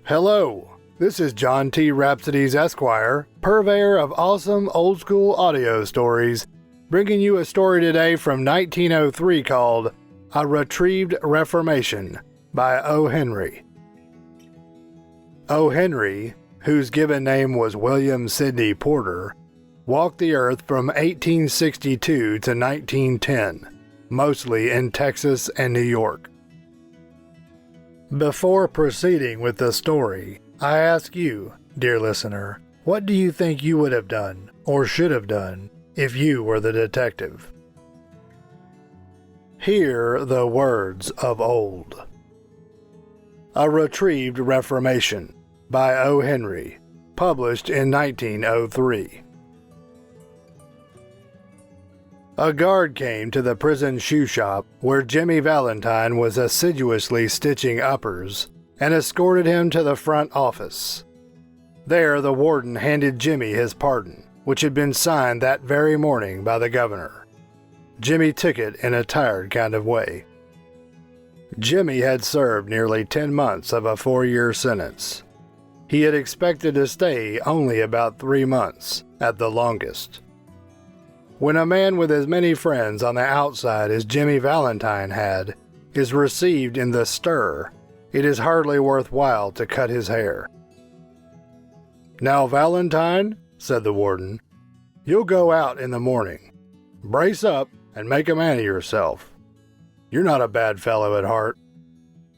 Hello, this is John T. Rhapsodes Esquire, purveyor of awesome old-school audio stories, bringing you a story today from 1903 called A Retrieved Reformation by O.Henry. O.Henry, whose given name was William Sidney Porter, walked the earth from 1862 to 1910, mostly in Texas and New York. Before proceeding with the story, I ask you, dear listener, what do you think you would have done, or should have done, if you were the detective? Hear the words of old. A Retrieved Reformation by O.Henry, published in 1903. A guard came to the prison shoe shop where Jimmy Valentine was assiduously stitching uppers and escorted him to the front office. There the warden handed Jimmy his pardon, which had been signed that very morning by the governor. Jimmy took it in a tired kind of way. Jimmy had served nearly 10 months of a 4-year sentence. He had expected to stay only about 3 months, at the longest. When a man with as many friends on the outside as Jimmy Valentine had is received in the stir, it is hardly worthwhile to cut his hair. "Now, Valentine," said the warden, "you'll go out in the morning. Brace up and make a man of yourself. You're not a bad fellow at heart.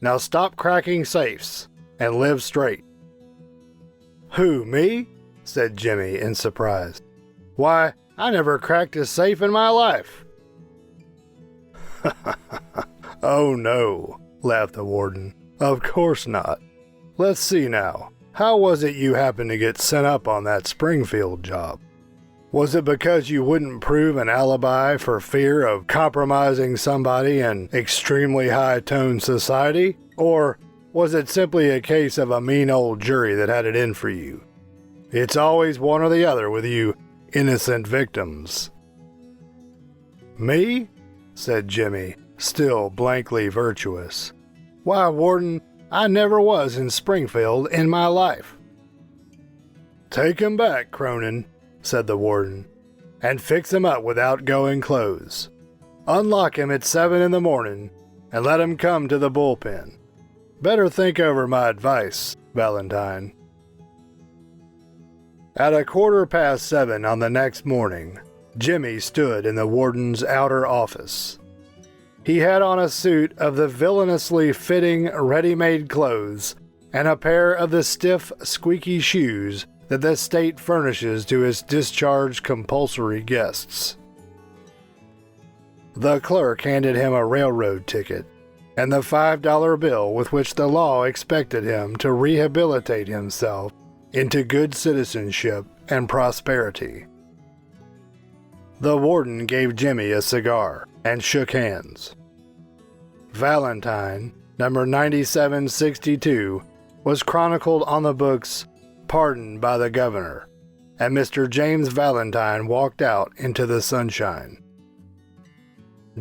Now stop cracking safes and live straight." "Who, me?" said Jimmy in surprise. "Why, I never cracked a safe in my life." "Oh no," laughed the warden. "Of course not. Let's see now. How was it you happened to get sent up on that Springfield job? Was it because you wouldn't prove an alibi for fear of compromising somebody in extremely high-toned society? Or was it simply a case of a mean old jury that had it in for you? It's always one or the other with you innocent victims." "Me?" said Jimmy, still blankly virtuous. "Why, warden, I never was in Springfield in my life." "Take him back, Cronin," said the warden, "and fix him up with outgoing clothes. Unlock him at 7 in the morning and let him come to the bullpen. Better think over my advice, Valentine." At 7:15 on the next morning, Jimmy stood in the warden's outer office. He had on a suit of the villainously fitting ready-made clothes and a pair of the stiff, squeaky shoes that the state furnishes to its discharged compulsory guests. The clerk handed him a railroad ticket and the $5 bill with which the law expected him to rehabilitate himself into good citizenship and prosperity. The warden gave Jimmy a cigar and shook hands. Valentine, number 9762, was chronicled on the books "Pardoned by the Governor," and Mr. James Valentine walked out into the sunshine.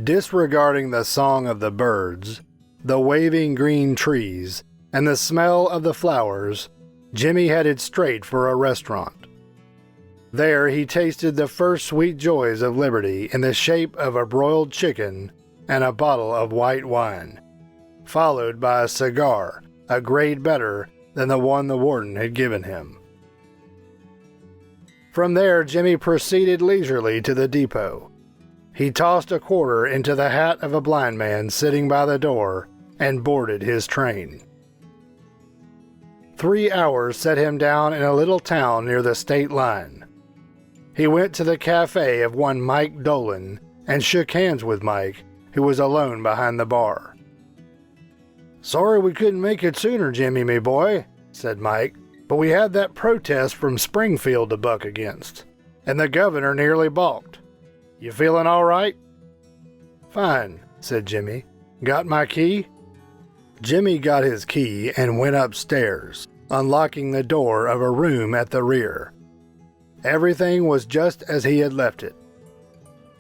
Disregarding the song of the birds, the waving green trees, and the smell of the flowers, Jimmy headed straight for a restaurant. There he tasted the first sweet joys of liberty in the shape of a broiled chicken and a bottle of white wine, followed by a cigar, a grade better than the one the warden had given him. From there Jimmy proceeded leisurely to the depot. He tossed a quarter into the hat of a blind man sitting by the door and boarded his train. 3 hours set him down in a little town near the state line. He went to the cafe of one Mike Dolan and shook hands with Mike, who was alone behind the bar. "Sorry we couldn't make it sooner, Jimmy, me boy," said Mike. But we had that protest from Springfield to buck against, and the governor nearly balked. You feeling all right?" "Fine," said Jimmy. "Got my key?" Jimmy got his key and went upstairs, unlocking the door of a room at the rear. Everything was just as he had left it.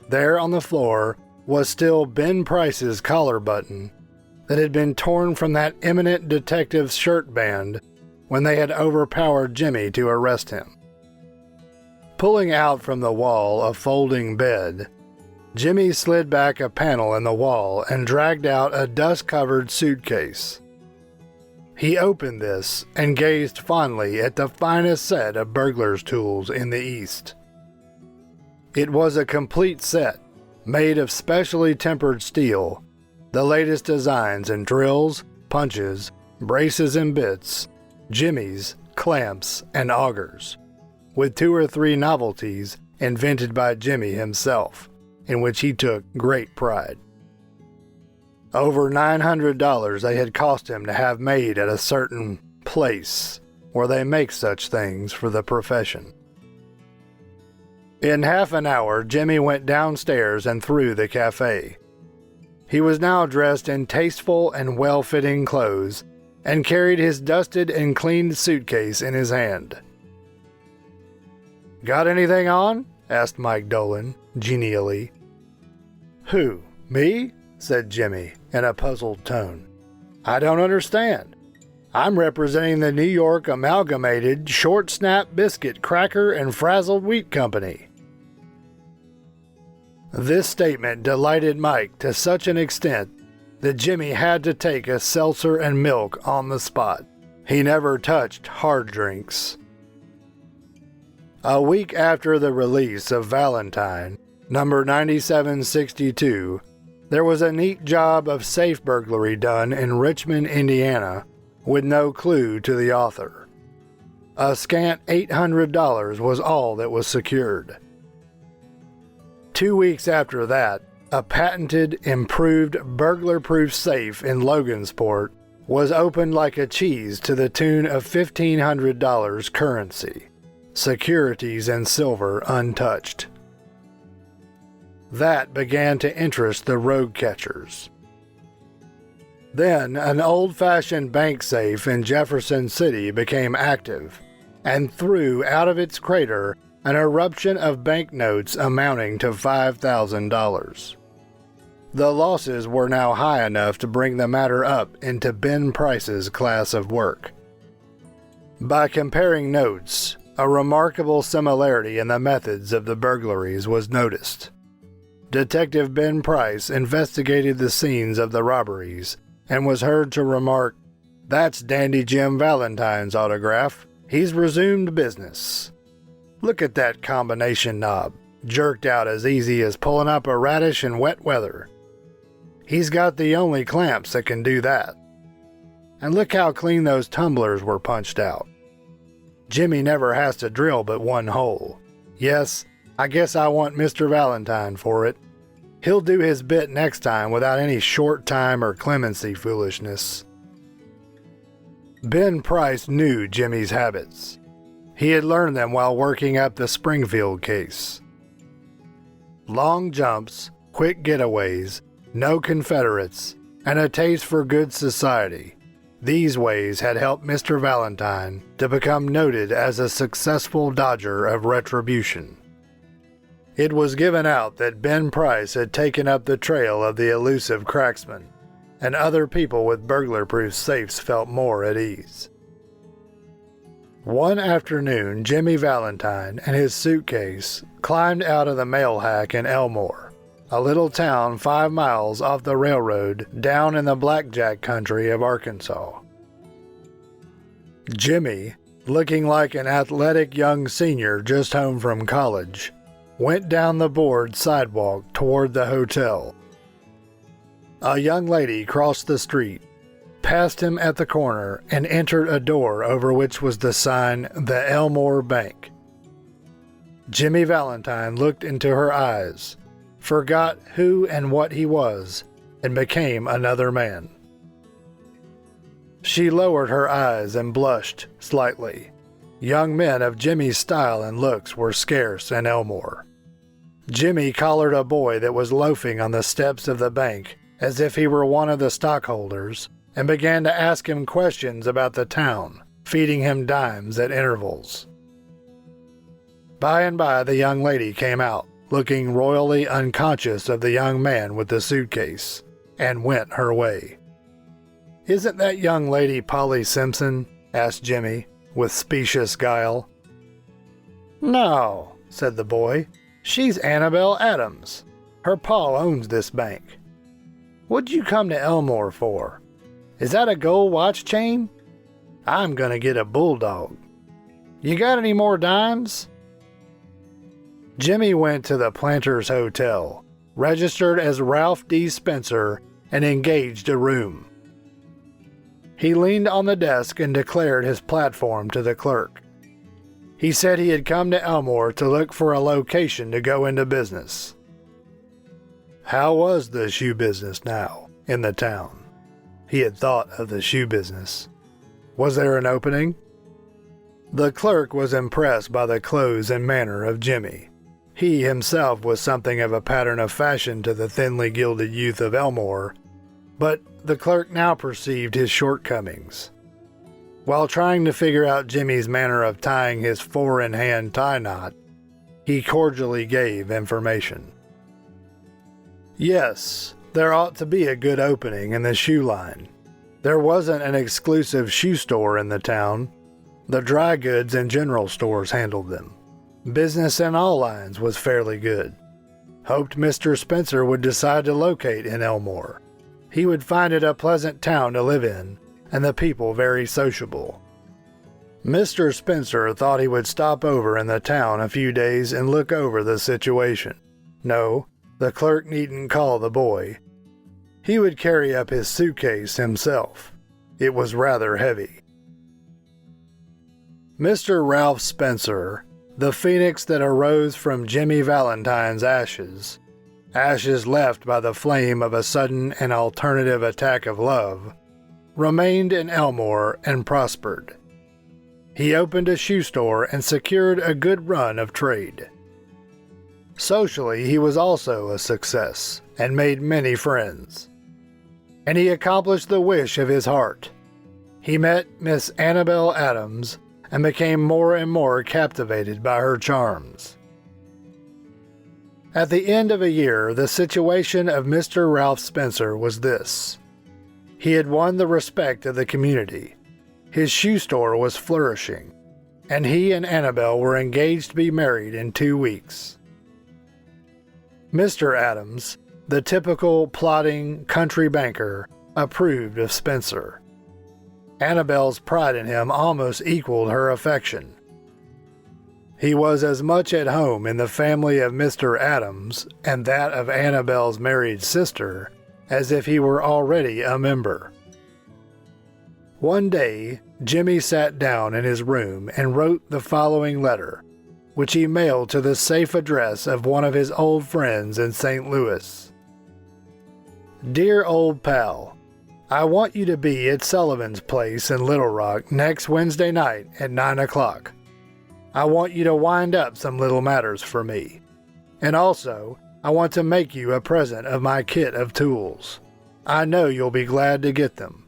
There on the floor was still Ben Price's collar button that had been torn from that eminent detective's shirt band when they had overpowered Jimmy to arrest him. Pulling out from the wall a folding bed, Jimmy slid back a panel in the wall and dragged out a dust-covered suitcase. He opened this and gazed fondly at the finest set of burglar's tools in the East. It was a complete set, made of specially tempered steel, the latest designs in drills, punches, braces and bits, jimmies, clamps, and augers, with 2 or 3 novelties invented by Jimmy himself, in which he took great pride. Over $900 they had cost him to have made at a certain place where they make such things for the profession. In half an hour, Jimmy went downstairs and through the cafe. He was now dressed in tasteful and well-fitting clothes and carried his dusted and cleaned suitcase in his hand. "Got anything on?" asked Mike Dolan, genially. "Who, me?" said Jimmy in a puzzled tone. "I don't understand. I'm representing the New York Amalgamated Short Snap Biscuit Cracker and Frazzled Wheat Company." This statement delighted Mike to such an extent that Jimmy had to take a seltzer and milk on the spot. He never touched hard drinks. A week after the release of Valentine, number 9762, there was a neat job of safe burglary done in Richmond, Indiana, with no clue to the author. A scant $800 was all that was secured. 2 weeks after that, a patented, improved burglar-proof safe in Logansport was opened like a cheese to the tune of $1,500 currency, securities and silver untouched. That began to interest the rogue catchers. Then an old-fashioned bank safe in Jefferson City became active and threw out of its crater an eruption of banknotes amounting to $5,000. The losses were now high enough to bring the matter up into Ben Price's class of work. By comparing notes, a remarkable similarity in the methods of the burglaries was noticed. Detective Ben Price investigated the scenes of the robberies and was heard to remark, "That's Dandy Jim Valentine's autograph. He's resumed business. Look at that combination knob, jerked out as easy as pulling up a radish in wet weather. He's got the only clamps that can do that. And look how clean those tumblers were punched out. Jimmy never has to drill but one hole. Yes, I guess I want Mr. Valentine for it. He'll do his bit next time without any short time or clemency foolishness." Ben Price knew Jimmy's habits. He had learned them while working up the Springfield case. Long jumps, quick getaways, no Confederates, and a taste for good society. These ways had helped Mr. Valentine to become noted as a successful dodger of retribution. It was given out that Ben Price had taken up the trail of the elusive cracksman, and other people with burglar-proof safes felt more at ease. One afternoon, Jimmy Valentine and his suitcase climbed out of the mail hack in Elmore, a little town 5 miles off the railroad down in the blackjack country of Arkansas. Jimmy, looking like an athletic young senior just home from college, went down the board sidewalk toward the hotel. A young lady crossed the street, passed him at the corner, and entered a door over which was the sign, "The Elmore Bank." Jimmy Valentine looked into her eyes, forgot who and what he was, and became another man. She lowered her eyes and blushed slightly, Young men of Jimmy's style and looks were scarce in Elmore. Jimmy collared a boy that was loafing on the steps of the bank as if he were one of the stockholders and began to ask him questions about the town, feeding him dimes at intervals. By and by the young lady came out, looking royally unconscious of the young man with the suitcase, and went her way. "Isn't that young lady Polly Simpson?" asked Jimmy, with specious guile. "No," said the boy. "She's Annabelle Adams. Her pa owns this bank. What'd you come to Elmore for? Is that a gold watch chain? I'm gonna get a bulldog. You got any more dimes?" Jimmy went to the Planters Hotel, registered as Ralph D. Spencer, and engaged a room. He leaned on the desk and declared his platform to the clerk. He said he had come to Elmore to look for a location to go into business. How was the shoe business now in the town? He had thought of the shoe business. Was there an opening? The clerk was impressed by the clothes and manner of Jimmy. He himself was something of a pattern of fashion to the thinly gilded youth of Elmore, but the clerk now perceived his shortcomings. While trying to figure out Jimmy's manner of tying his four-in-hand tie knot, he cordially gave information. Yes, there ought to be a good opening in the shoe line. There wasn't an exclusive shoe store in the town. The dry goods and general stores handled them. Business in all lines was fairly good. Hoped Mr. Spencer would decide to locate in Elmore. He would find it a pleasant town to live in, and the people very sociable. Mr. Spencer thought he would stop over in the town a few days and look over the situation. No, the clerk needn't call the boy. He would carry up his suitcase himself. It was rather heavy. Mr. Ralph Spencer, the phoenix that arose from Jimmy Valentine's ashes, ashes left by the flame of a sudden and alternative attack of love, remained in Elmore and prospered. He opened a shoe store and secured a good run of trade. Socially, he was also a success and made many friends. And he accomplished the wish of his heart. He met Miss Annabelle Adams and became more and more captivated by her charms. At the end of a year, the situation of Mr. Ralph Spencer was this. He had won the respect of the community. His shoe store was flourishing, and he and Annabelle were engaged to be married in 2 weeks. Mr. Adams, the typical plodding country banker, approved of Spencer. Annabelle's pride in him almost equaled her affection. He was as much at home in the family of Mr. Adams and that of Annabelle's married sister as if he were already a member. One day, Jimmy sat down in his room and wrote the following letter, which he mailed to the safe address of one of his old friends in St. Louis. Dear old pal, I want you to be at Sullivan's place in Little Rock next Wednesday night at 9 o'clock. I want you to wind up some little matters for me. And also, I want to make you a present of my kit of tools. I know you'll be glad to get them.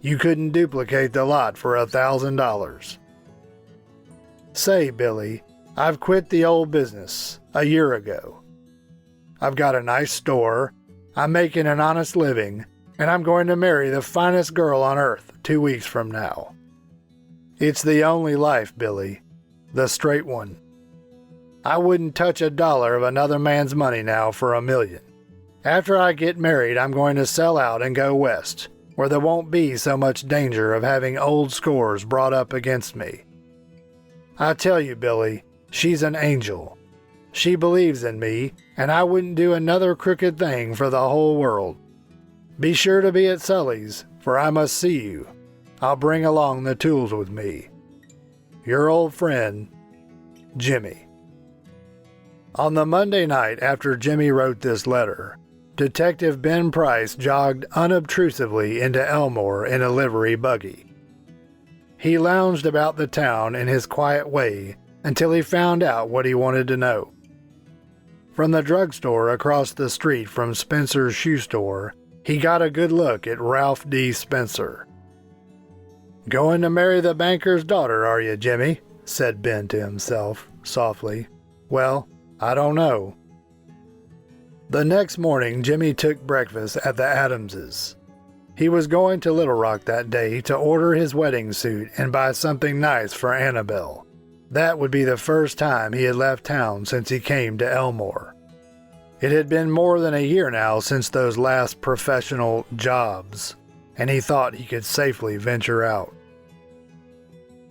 You couldn't duplicate the lot for $1,000. Say, Billy, I've quit the old business a year ago. I've got a nice store, I'm making an honest living, and I'm going to marry the finest girl on earth 2 weeks from now. It's the only life, Billy, the straight one. I wouldn't touch a dollar of another man's money now for $1 million. After I get married, I'm going to sell out and go west, where there won't be so much danger of having old scores brought up against me. I tell you, Billy, she's an angel. She believes in me, and I wouldn't do another crooked thing for the whole world. Be sure to be at Sully's, for I must see you. I'll bring along the tools with me. Your old friend, Jimmy. On the Monday night after Jimmy wrote this letter, Detective Ben Price jogged unobtrusively into Elmore in a livery buggy. He lounged about the town in his quiet way until he found out what he wanted to know. From the drugstore across the street from Spencer's shoe store, he got a good look at Ralph D. Spencer. "Going to marry the banker's daughter, are you, Jimmy?" said Ben to himself, softly. "Well, I don't know." The next morning, Jimmy took breakfast at the Adamses. He was going to Little Rock that day to order his wedding suit and buy something nice for Annabelle. That would be the first time he had left town since he came to Elmore. It had been more than a year now since those last professional jobs, and he thought he could safely venture out.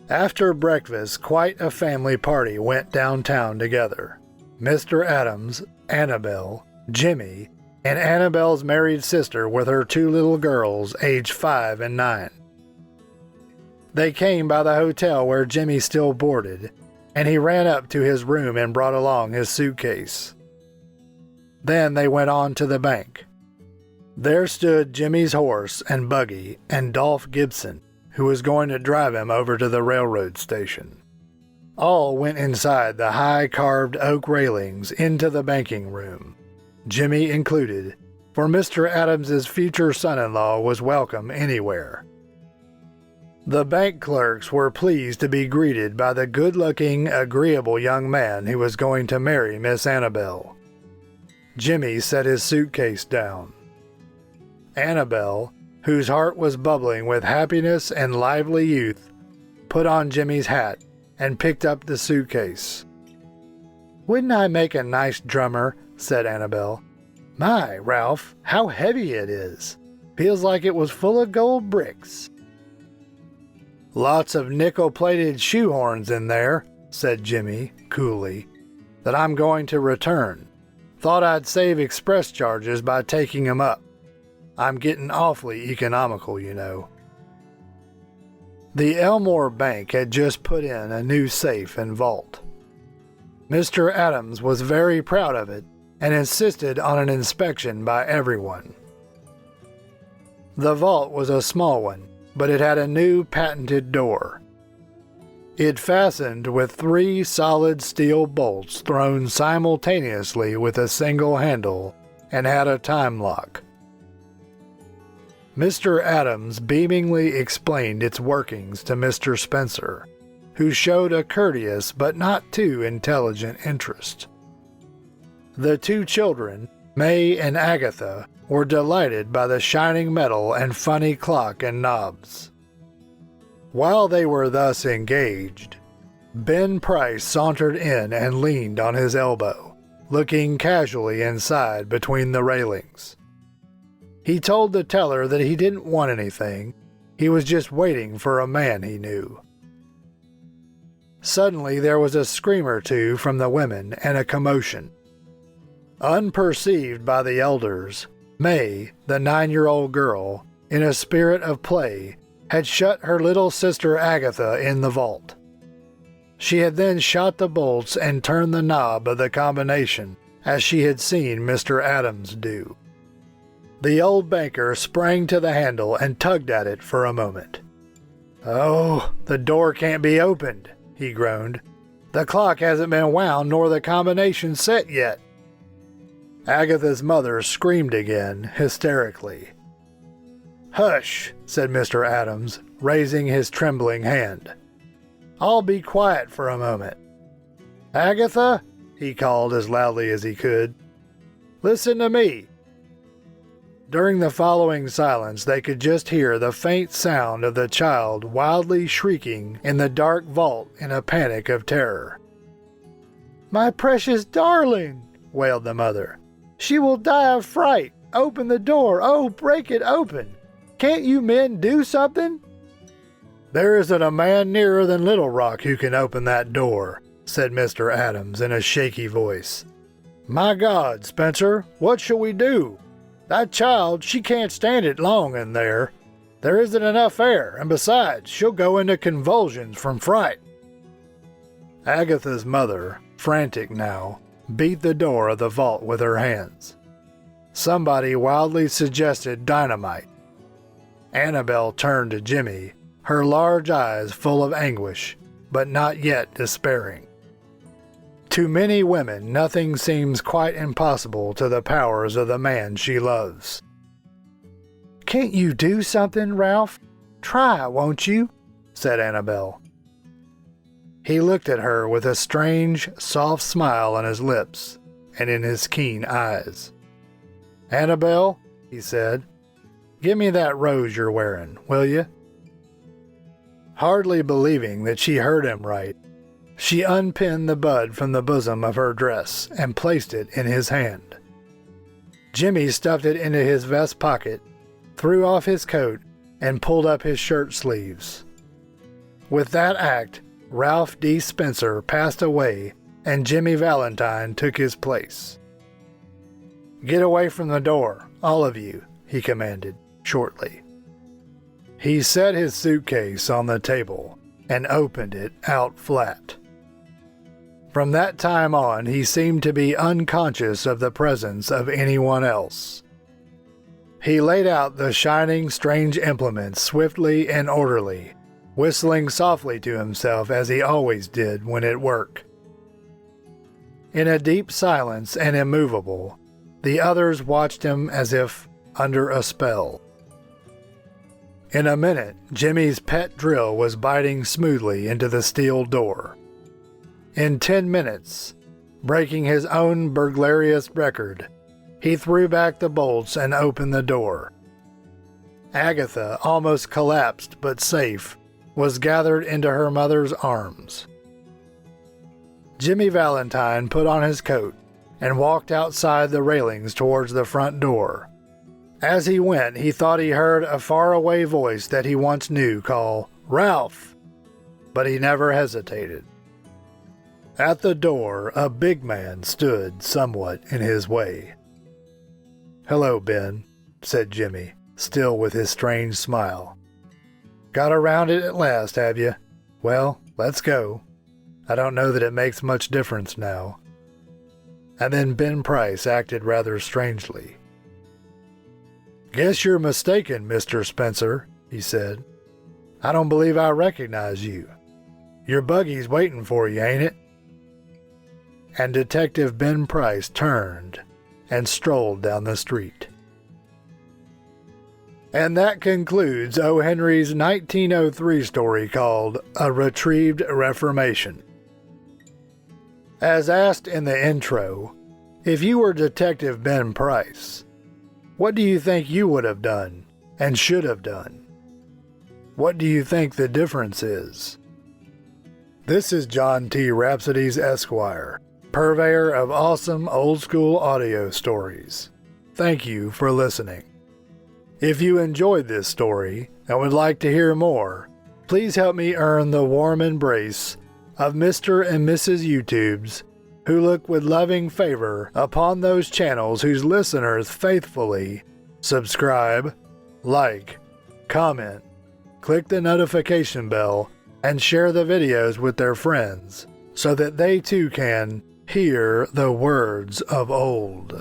After breakfast, quite a family party went downtown together. Mr. Adams, Annabelle, Jimmy, and Annabelle's married sister with her 2 little girls, aged 5 and 9. They came by the hotel where Jimmy still boarded, and he ran up to his room and brought along his suitcase. Then they went on to the bank. There stood Jimmy's horse and buggy and Dolph Gibson, who was going to drive him over to the railroad station. All went inside the high carved oak railings into the banking room, Jimmy included, for Mr. Adams's future son-in-law was welcome anywhere. The bank clerks were pleased to be greeted by the good-looking, agreeable young man who was going to marry Miss Annabelle. Jimmy set his suitcase down. Annabelle, whose heart was bubbling with happiness and lively youth, put on Jimmy's hat and picked up the suitcase. "Wouldn't I make a nice drummer?" said Annabelle. "My, Ralph, how heavy it is. Feels like it was full of gold bricks." "Lots of nickel-plated shoehorns in there," said Jimmy, coolly, "that I'm going to return. Thought I'd save express charges by taking 'em up. I'm getting awfully economical, you know." The Elmore Bank had just put in a new safe and vault. Mr. Adams was very proud of it and insisted on an inspection by everyone. The vault was a small one, but it had a new patented door. It fastened with 3 solid steel bolts thrown simultaneously with a single handle and had a time lock. Mr. Adams beamingly explained its workings to Mr. Spencer, who showed a courteous but not too intelligent interest. The 2 children, May and Agatha, were delighted by the shining metal and funny clock and knobs. While they were thus engaged, Ben Price sauntered in and leaned on his elbow, looking casually inside between the railings. He told the teller that he didn't want anything, he was just waiting for a man he knew. Suddenly there was a scream or two from the women and a commotion. Unperceived by the elders, May, the 9-year-old girl, in a spirit of play, had shut her little sister Agatha in the vault. She had then shot the bolts and turned the knob of the combination, as she had seen Mr. Adams do. The old banker sprang to the handle and tugged at it for a moment. "Oh, the door can't be opened," he groaned. "The clock hasn't been wound nor the combination set yet." Agatha's mother screamed again, hysterically. "Hush," said Mr. Adams, raising his trembling hand. "I'll be quiet for a moment. Agatha," he called as loudly as he could, "listen to me." During the following silence, they could just hear the faint sound of the child wildly shrieking in the dark vault in a panic of terror. "My precious darling," wailed the mother. "She will die of fright. Open the door. Oh, break it open. Can't you men do something?" "There isn't a man nearer than Little Rock who can open that door," said Mr. Adams in a shaky voice. "My God, Spencer, what shall we do? That child, she can't stand it long in there. There isn't enough air, and besides, she'll go into convulsions from fright." Agatha's mother, frantic now, beat the door of the vault with her hands. Somebody wildly suggested dynamite. Annabelle turned to Jimmy, her large eyes full of anguish, but not yet despairing. To many women, nothing seems quite impossible to the powers of the man she loves. "Can't you do something, Ralph? Try, won't you?" said Annabelle. He looked at her with a strange, soft smile on his lips and in his keen eyes. "Annabelle," he said, "give me that rose you're wearing, will you?" Hardly believing that she heard him right, she unpinned the bud from the bosom of her dress and placed it in his hand. Jimmy stuffed it into his vest pocket, threw off his coat, and pulled up his shirt sleeves. With that act, Ralph D. Spencer passed away and Jimmy Valentine took his place. "Get away from the door, all of you," he commanded, shortly. He set his suitcase on the table and opened it out flat. From that time on, he seemed to be unconscious of the presence of anyone else. He laid out the shining, strange implements swiftly and orderly, whistling softly to himself as he always did when at work. In a deep silence and immovable, the others watched him as if under a spell. In a minute, Jimmy's pet drill was biting smoothly into the steel door. In 10 minutes, breaking his own burglarious record, he threw back the bolts and opened the door. Agatha, almost collapsed but safe, was gathered into her mother's arms. Jimmy Valentine put on his coat and walked outside the railings towards the front door. As he went, he thought he heard a faraway voice that he once knew call, "Ralph!" But he never hesitated. At the door, a big man stood somewhat in his way. "Hello, Ben," said Jimmy, still with his strange smile. "Got around it at last, have you? Well, let's go. I don't know that it makes much difference now." And then Ben Price acted rather strangely. "Guess you're mistaken, Mr. Spencer," he said. "I don't believe I recognize you. Your buggy's waiting for you, ain't it?" And Detective Ben Price turned and strolled down the street. And that concludes O.Henry's 1903 story called A Retrieved Reformation. As asked in the intro, if you were Detective Ben Price, what do you think you would have done and should have done? What do you think the difference is? This is John T. Rhapsodes, Esquire, purveyor of awesome old-school audio stories. Thank you for listening. If you enjoyed this story and would like to hear more, please help me earn the warm embrace of Mr. and Mrs. YouTubes who look with loving favor upon those channels whose listeners faithfully subscribe, like, comment, click the notification bell, and share the videos with their friends so that they too can hear the words of old.